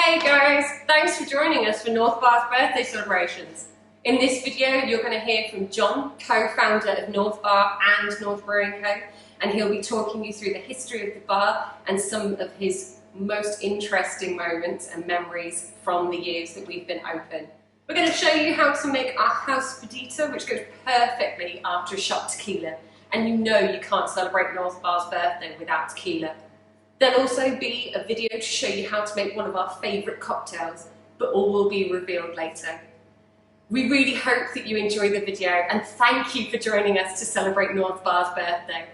Hey guys, thanks for joining us for North Bar's birthday celebrations. In this video you're going to hear from John, co-founder of North Bar and North Brewing Co, and he'll be talking you through the history of the bar and some of his most interesting moments and memories from the years that we've been open. We're going to show you how to make our house Verdita, which goes perfectly after a shot of tequila, and you know you can't celebrate North Bar's birthday without tequila. There'll also be a video to show you how to make one of our favourite cocktails, but all will be revealed later. We really hope that you enjoy the video, and thank you for joining us to celebrate North Bar's birthday.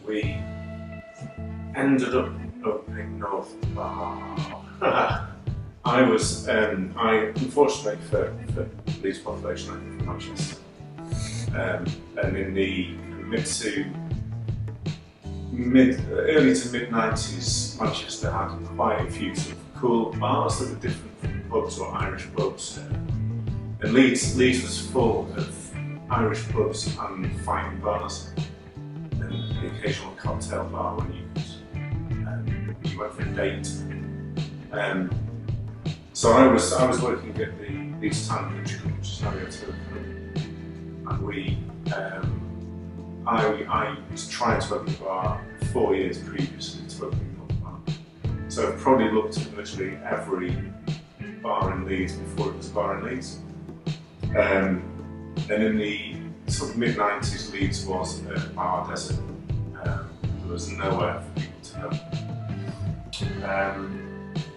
We ended up opening North Bar. I unfortunately for Leeds population, I'm from Manchester, and in the early to mid 90s, Manchester had quite a few sort of cool bars that were different from pubs or Irish pubs, and Leeds was full of Irish pubs and fighting bars. The occasional cocktail bar when you went for a date. So I was working at the Leeds Town Country Club, which is now the Hotel, and I was trying to open a bar 4 years previously to opening North Bar. So I've probably looked at literally every bar in Leeds before it was a bar in Leeds. And in the sort of mid-90s, Leeds was a bar desert. There was nowhere for people to go.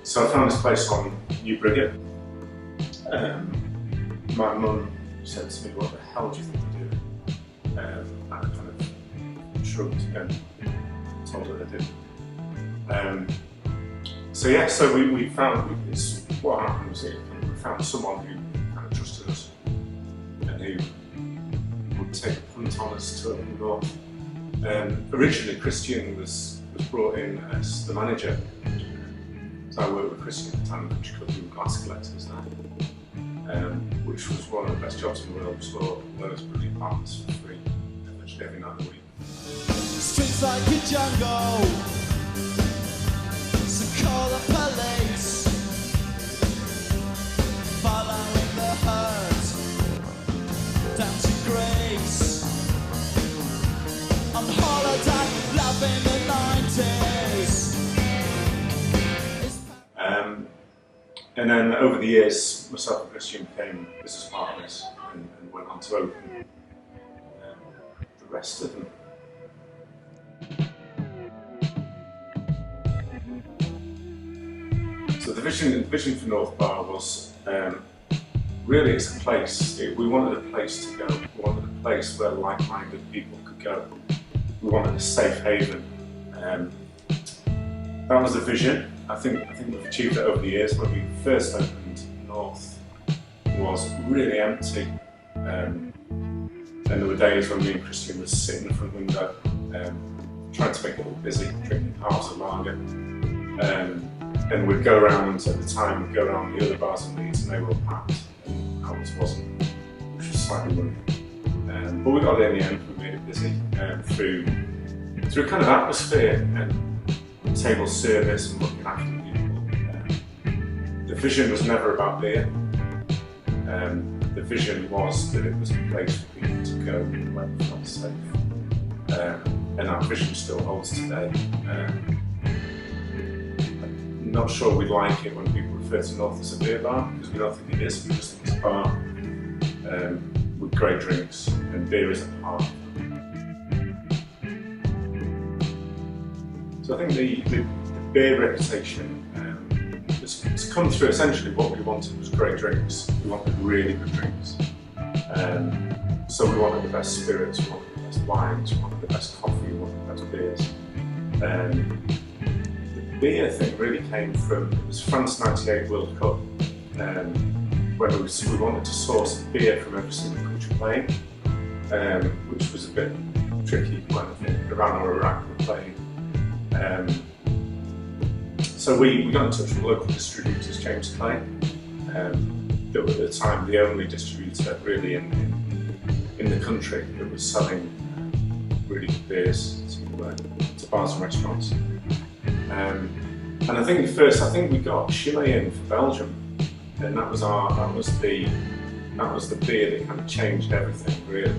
So I found this place on New Briggate. My mum said to me, "What the hell do you think you're doing?" And I kind of shrugged and told her I did. So we found, what happened was we found someone who kind of trusted us and who would take a punt on us to open the door. Originally, Christian was brought in as the manager. So I worked with Christian at the Town Country Club, we were glass collectors there, which was one of the best jobs in the world. We saw loads of brilliant bands for free, virtually every night of the week. Streets like a jungle, so call the police. Following the herd down to grace. On holiday, loving the 90s. And then over the years, myself and Christian became business partners and went on to open the rest of them. So the vision for North Bar was really, it's a place. We wanted a place to go. We wanted a place where like-minded people could go. We wanted a safe haven. That was the vision. I think we've achieved it over the years. When we first opened North, it was really empty. And there were days when me and Christian was sitting in the front window, trying to make it look busy, drinking halves of lager. And we'd go around, at the time, we'd go around the other bars in Leeds and they were all packed, and ours wasn't, which was slightly worrying. But we got there in the end. We made it busy through kind of atmosphere and table service and looking after people. The vision was never about beer. The vision was that it was a place for people to go where they felt safe. And that vision still holds today. I'm not sure we like it when people refer to North as a beer bar, because we don't think it is. We just think it's a bar with great drinks, and beer is at the heart. So I think the beer reputation has come through. Essentially what we wanted was great drinks. We wanted really good drinks. So we wanted the best spirits, we wanted the best wines, we wanted the best coffee, we wanted the best beers. The beer thing really came from, it was France '98 World Cup, when we wanted to source beer from every single country playing. which was a bit tricky when I think Iran or Iraq were playing. So we got in touch with local distributors, James Clay. That were at the time the only distributor really in the country that was selling really good beers to bars and restaurants. And I think we got Chimay in for Belgium, and that was the beer that kind of changed everything really,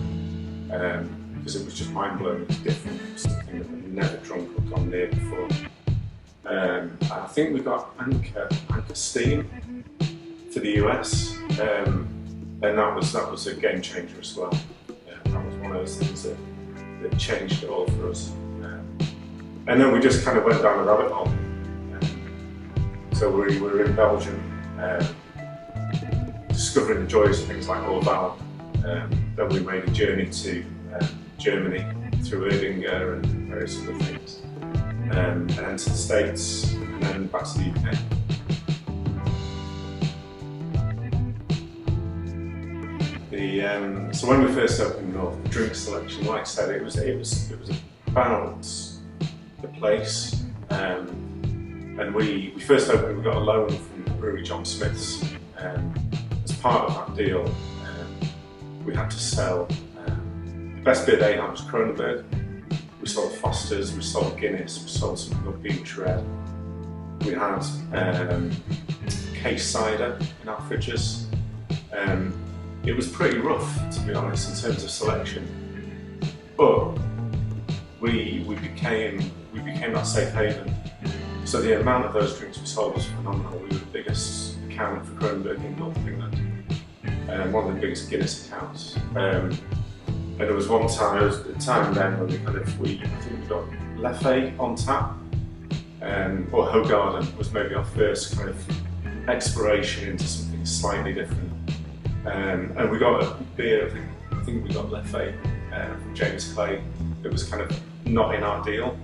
because it was just mind blowing. It was different, something that we'd never drunk or gone near before. I think we got Anchor Steam for the US, and that was a game changer as well. That was one of those things that changed it all for us. And then we just kind of went down the rabbit hole. So we were in Belgium, discovering the joys of things like Orval. Then we made a journey to Germany through Erdinger and various other things, and then to the States, and then back to the UK. So when we first opened North, the drink selection, like I said, it was about the place. And we first opened, we got a loan from the brewery John Smith's. As part of that deal, we had to sell. The best beer they had was Kronenberg. We sold Foster's, we sold Guinness, we sold something called Beach Red. We had case cider in our fridges. It was pretty rough, to be honest, in terms of selection. But we became that safe haven. So the amount of those drinks we sold was phenomenal. We were the biggest account for Kronenberg in North England, one of the biggest Guinness accounts. And there was one time, it was the time then when I think we got Leffe on tap, or Hogarden was maybe our first kind of exploration into something slightly different. And we got a beer, I think we got Leffe from James Clay, that was kind of not in our deal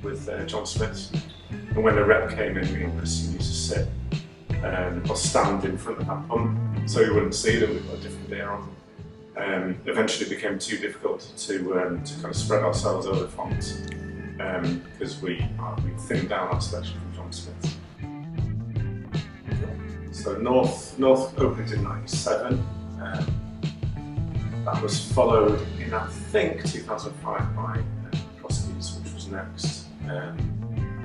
with John Smith's. And when the rep came in, me and Christian used to sit or stand in front of that pump so you wouldn't see that we've got a different beer on. Eventually it became too difficult to kind of spread ourselves over fonts because we thinned down our selection from John Smith's. So North opened in '97. That was followed in, I think, 2005 by Prosky's, which was next,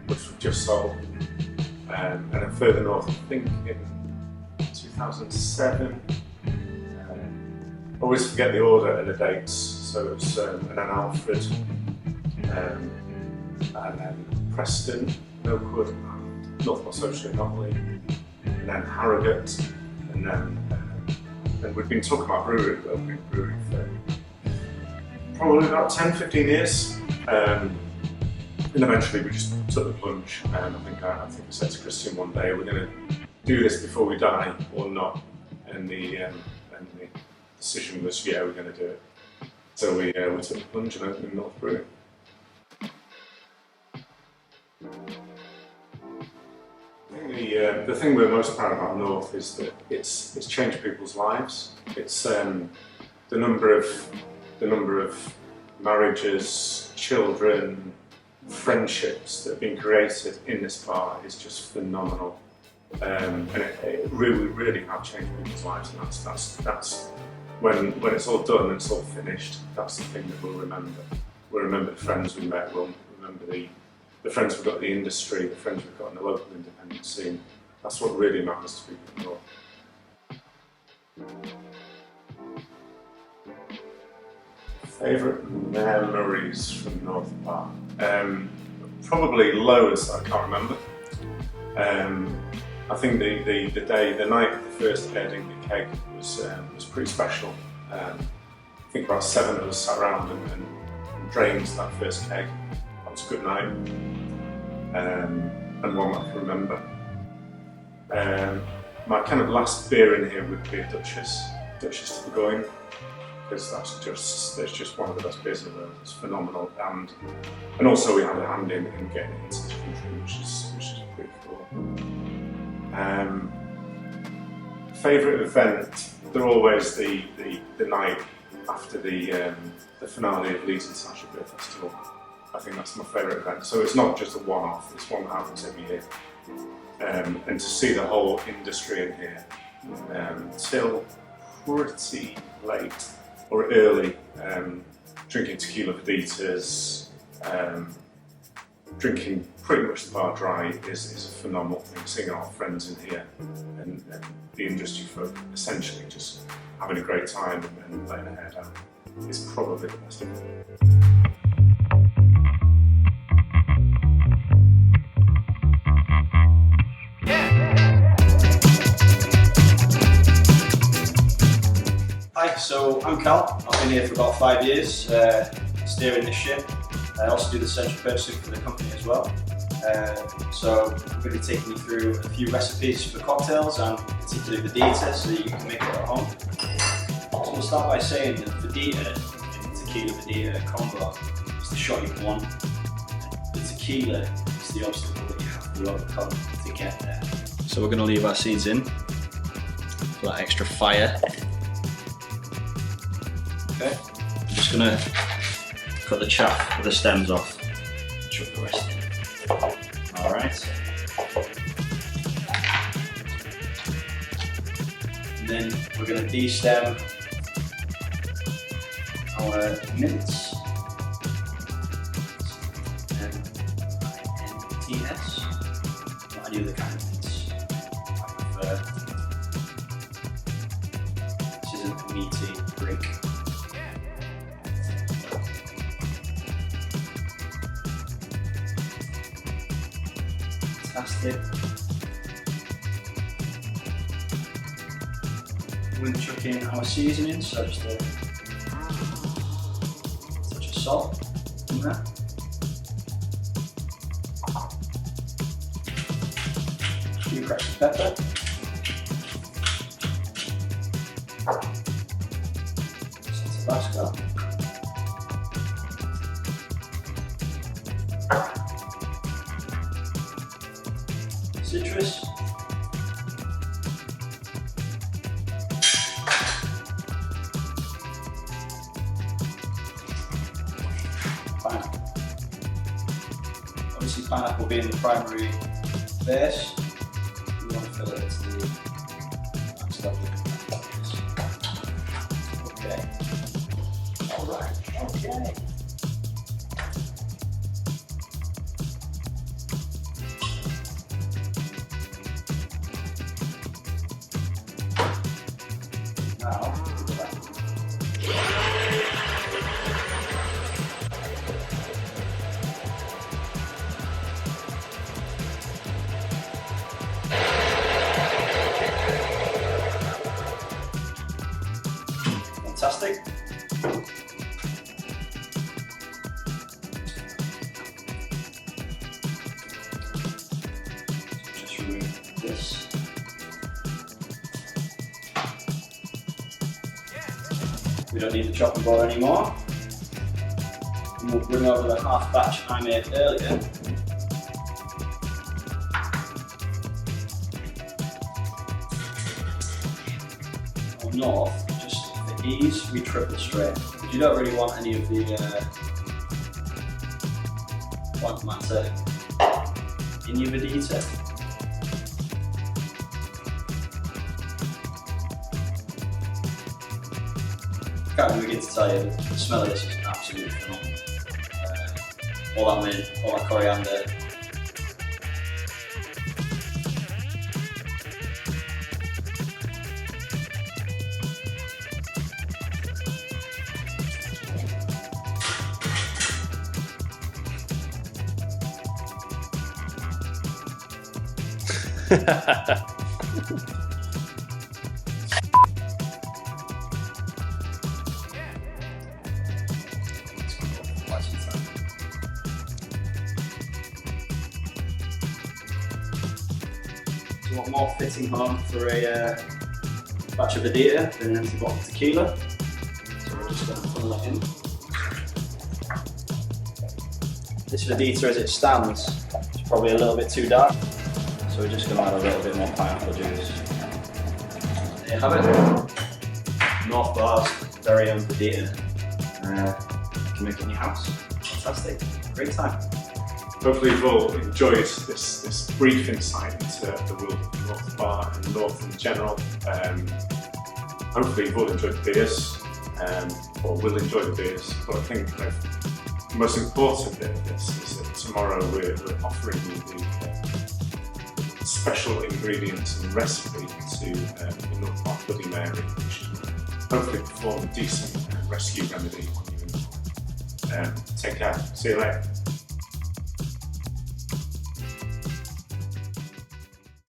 which we just sold. And then further north, I think in 2007. I always forget the order and the dates. So it was, and then Alfred, and then Preston, Milkwood, and Northport Social Anomaly, and then Harrogate, and then we've been talking about opening brewery for probably about 10-15 years. And eventually we just took the plunge, and I think I said to Christian one day, we're going to do this before we die or not, and the decision was, yeah, we're going to do it. So we took the plunge and opened North Brewery. I think the thing we're most proud about North is that it's changed people's lives. It's the number of marriages, children, friendships that have been created in this bar is just phenomenal, and it really have changed people's lives. And that's when it's all done and it's all finished. That's the thing that we'll remember. We'll remember the friends we met. We'll remember the friends we've got in the industry, the friends we've got in the local independent scene. That's what really matters to people in North. Favourite memories from North Bar? Probably loads that I can't remember. I think the night of the first Erdinger keg was pretty special. I think about 7 of us sat around and drained that first keg. That was a good night, and one I can remember. My kind of last beer in here would be a Duchess to Burgoyne, because it's just one of the best beers in the world. It's phenomenal, and also we had a hand in getting it into the country, which is pretty cool. Favourite event? They're always the night after the finale of Leeds International Beer Festival. I think that's my favourite event. So it's not just a one-off, it's one that happens every year. And to see the whole industry in here till pretty late or early, drinking tequila Verditas, drinking pretty much the bar dry is a phenomenal thing. Seeing our friends in here and the industry folk essentially just having a great time and letting their hair down is probably the best of it. Hi, so I'm Cal. I've been here for about 5 years, steering this ship. I also do the central purchasing for the company as well. So I'm going to be taking you through a few recipes for cocktails and particularly Verdita, so you can make it at home. So we'll start by saying that Verdita, tequila Verdita combo, is the shot you want. The tequila is the obstacle that you have to overcome to get there. So we're going to leave our seeds in for that extra fire. Okay, I'm just going to cut the chaff with the stems off, chuck the rest in. Alright. And then we're going to de-stem our mints. NTS, not any other kind of mints. I prefer. This isn't a meaty drink. Fantastic. We're going to chuck in our seasoning, so just a touch of salt in there. A few cracks of pepper. Some Tabasco. Citrus. Pineapple. Obviously pineapple being the primary base, we want to fill it to the max level. Okay. Alright, okay. Now, look at that. Fantastic. Just remove this. We don't need the chopping board anymore. And we'll bring over the half batch I made earlier. On north, just for ease, we triple strain. But you don't really want any of the plant matter in your Verdita. I can't even begin to tell you, the smell of this is absolutely phenomenal. All that mint, all that coriander. So what more fitting home for a batch of Verdita than an empty bottle of tequila. So we're just going to funnel it in. This Verdita as it stands is probably a little bit too dark, so we're just going to add a little bit more pineapple juice. There you have it. North Bar's very own Verdita. You can make it in your house. Fantastic. Great time. Hopefully you've all enjoyed this brief insight into the world of North Bar and North in general. Hopefully you've all enjoyed the beers, or will enjoy the beers, but I think kind of the most important bit of this is that tomorrow we're offering you the special ingredients and recipe to the North Bar Bloody Mary, which hopefully perform a decent rescue remedy on you. Take care. See you later.